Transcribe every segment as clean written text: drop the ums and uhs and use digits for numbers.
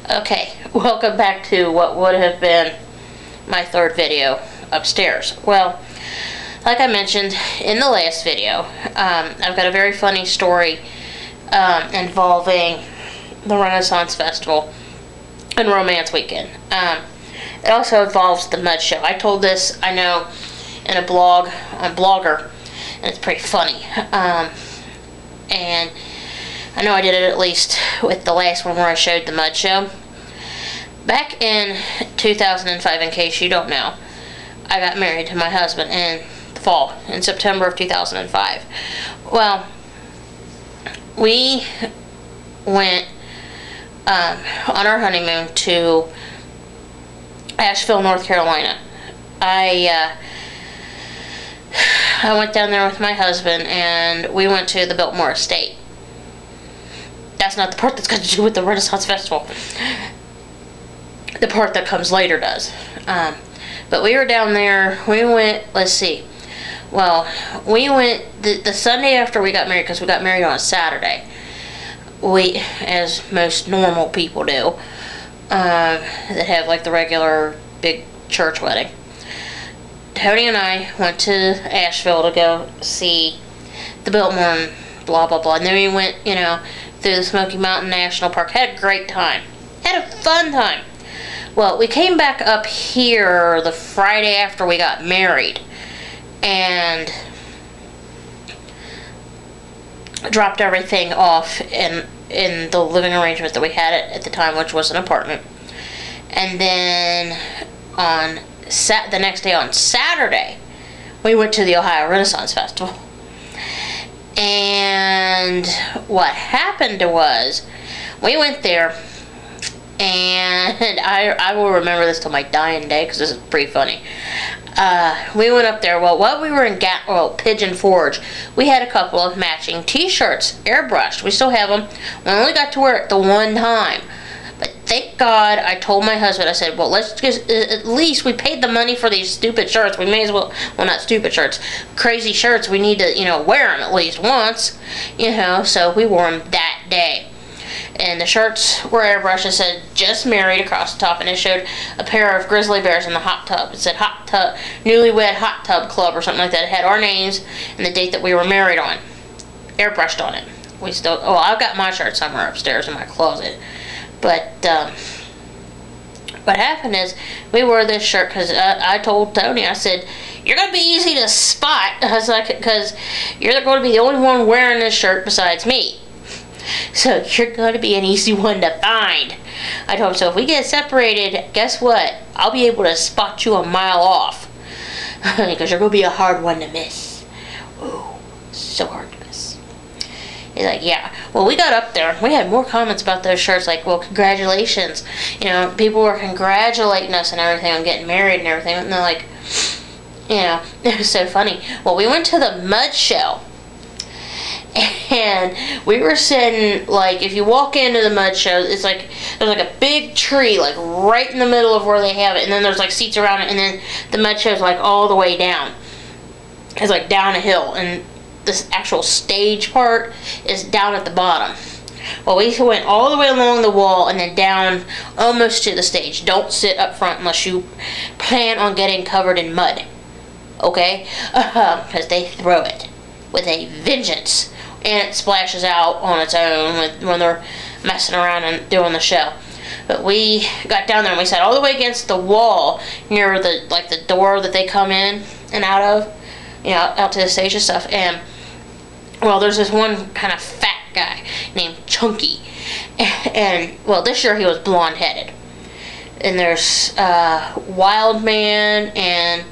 Okay, welcome back to what would have been my third video upstairs. Well, like I mentioned in the last video, I've got a very funny story involving the Renaissance Festival and Romance Weekend. It also involves the Mud Show. I told this, I know, in a blog on Blogger, and it's pretty funny. And I know I did it at least with the last one where I showed the Mud Show. Back in 2005, in case you don't know, I got married to my husband in the fall, in September of 2005. Well, we went on our honeymoon to Asheville, North Carolina. I went down there with my husband, and we went to the Biltmore Estate. That's not the part that's got to do with the Renaissance Festival. The part that comes later does. But we were down there. We went, let's see. Well, we went the Sunday after we got married, because we got married on a Saturday. We, as most normal people do, that have like the regular big church wedding. Tony and I went to Asheville to go see the Biltmore and blah blah blah. And then we went, you know, through the Smoky Mountain National Park. Had a great time. Had a fun time. Well, we came back up here the Friday after we got married and dropped everything off in the living arrangement that we had at the time, which was an apartment. And then on the next day, on Saturday, we went to the Ohio Renaissance Festival. And what happened was, we went there, and I will remember this till my dying day, because this is pretty funny. We went up there. Well, while we were in Pigeon Forge, we had a couple of matching t-shirts, airbrushed. We still have them. We only got to wear it the one time. But thank God, I told my husband, I said, well, let's just, at least we paid the money for these stupid shirts. We may as well not stupid shirts, crazy shirts. We need to, you know, wear them at least once, you know. So we wore them that day. And the shirts were airbrushed. It said, just married across the top, and it showed a pair of grizzly bears in the hot tub. It said hot tub, newlywed hot tub club or something like that. It had our names and the date that we were married on, airbrushed on it. We still, oh, I've got my shirt somewhere upstairs in my closet. But what happened is, we wore this shirt because I told Tony, I said, you're going to be easy to spot. I was like, because you're going to be the only one wearing this shirt besides me. So you're going to be an easy one to find. I told him, so if we get separated, guess what? I'll be able to spot you a mile off. Because you're going to be a hard one to miss. Ooh, so hard to miss. He's like, yeah. Well, we got up there. We had more comments about those shirts. Like, well, congratulations. You know, people were congratulating us and everything on getting married and everything. And they're like, you know, it was so funny. Well, we went to the Mud Show. And we were sitting, like, if you walk into the Mud Show, it's like, there's like a big tree, like, right in the middle of where they have it. And then there's, like, seats around it. And then the Mud Show's, like, all the way down. It's, like, down a hill. And this actual stage part is down at the bottom. Well, we went all the way along the wall and then down almost to the stage. Don't sit up front unless you plan on getting covered in mud. Okay? Because they throw it with a vengeance. And it splashes out on its own when they're messing around and doing the show. But we got down there and we sat all the way against the wall near the, like, the door that they come in and out of, you know, out to the stage and stuff. And, well, there's this one kind of fat guy named Chunky. And, well, this year he was blonde-headed. And there's Wild Man and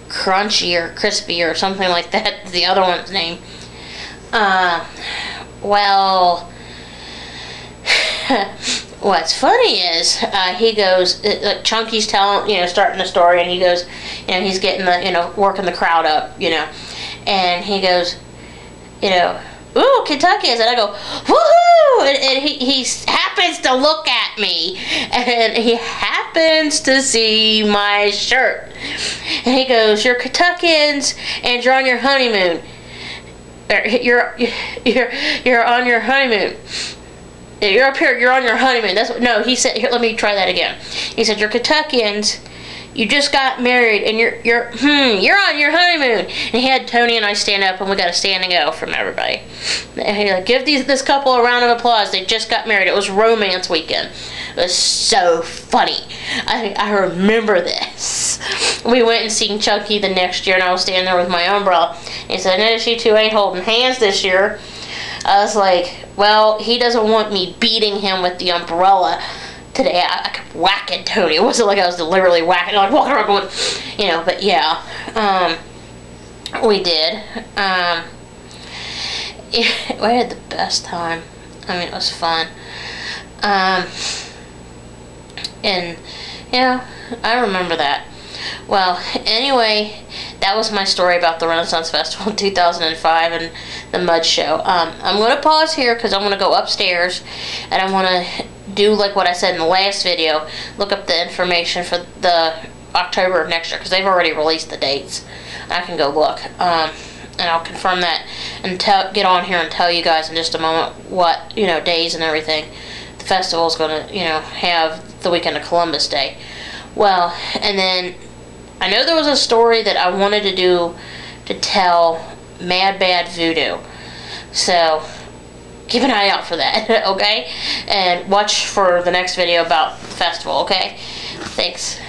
Crunchy or Crispy or something like that, the other one's name. Well, what's funny is, he goes, Chunky's telling, you know, starting the story, and he goes, you know, he's getting the, you know, working the crowd up, you know, and he goes, you know, ooh, Kentucky is, and I go, woohoo, and he happens to look at me, and he happens to see my shirt, and he goes, you're Kentuckians, and you're on your honeymoon. You're on your honeymoon. You're up here, you're on your honeymoon. That's what, no, he said, here, let me try that again. He said, you're Kentuckians, you just got married, and you're on your honeymoon. And he had Tony and I stand up, and we got a standing O from everybody. And he like, give this couple a round of applause. They just got married. It was romance weekend. It was so funny. I remember this. We went and seen Chucky the next year, and I was standing there with my umbrella. He said, notice you two ain't holding hands this year. I was like, well, he doesn't want me beating him with the umbrella today. I kept whacking Tony. It wasn't like I was deliberately whacking, like walking around going, you know, but yeah. We did. We had the best time. I mean, it was fun. And, you know, I remember that. Well, anyway, that was my story about the Renaissance Festival in 2005 and the Mud Show. I'm going to pause here because I want to go upstairs and I want to do like what I said in the last video, look up the information for the October of next year because they've already released the dates. I can go look. And I'll confirm that and get on here and tell you guys in just a moment what, you know, days and everything the festival is going to, you know, have the weekend of Columbus Day. Well, and then I know there was a story that I wanted to do to tell Mad Bad Voodoo. So keep an eye out for that, okay? And watch for the next video about the festival, okay? Thanks.